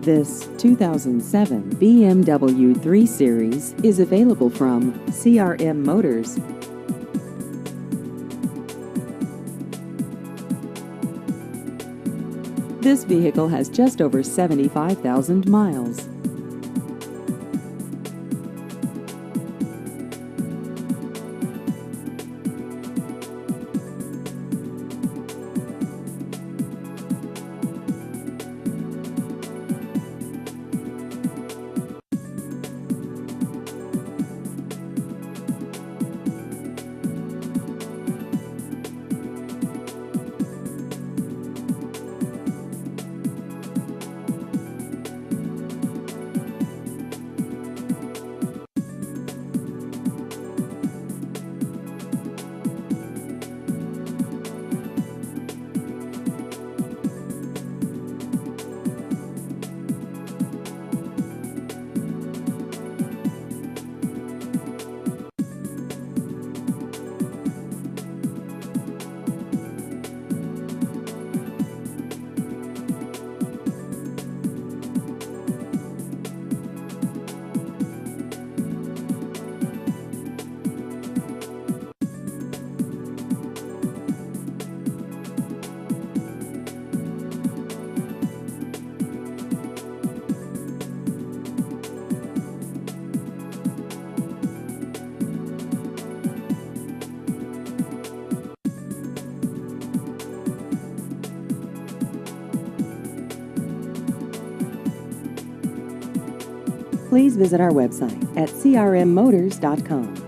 This 2007 BMW 3 Series is available from CRM Motors. This vehicle has just over 75,000 miles. Please visit our website at crmmotors.com.